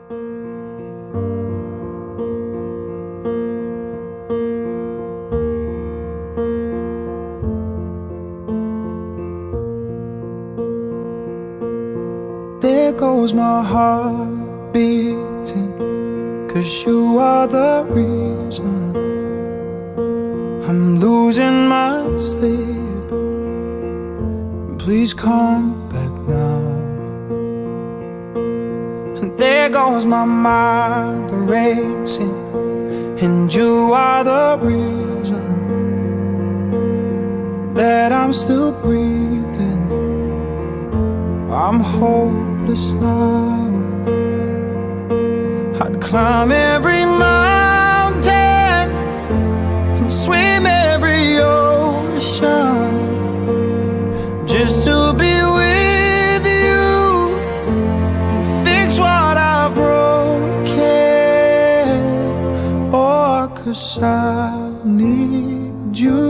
There goes my heart beating, 'cause you are the reason I'm losing my sleep. Please come back now. And there goes my mind racing, and you are the reason that I'm still breathing. I'm hopeless now. I'd climb every mountain and swim every ocean just to be with you and fix what I've broken. Oh, 'cause I need you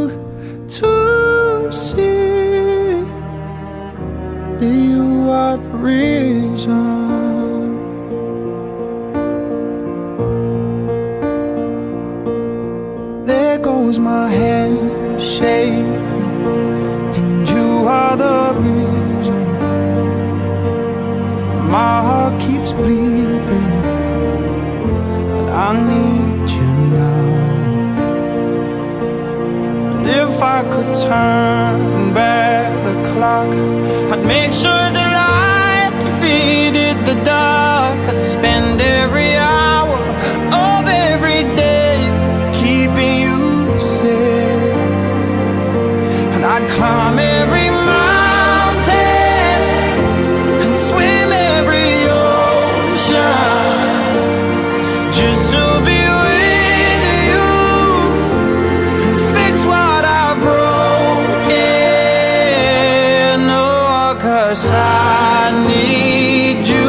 to see that you are the reason. There goes my hand shaking, and you are the reason. My heart keeps bleeding, and I need you now. And if I could turn back the clock, I'd make sure the light defeated the dark. I'd spend every hour of every day keeping you safe, and I'd climb every mountain and swim every ocean just to be with you and fix what I've broken. Oh, 'cause I need you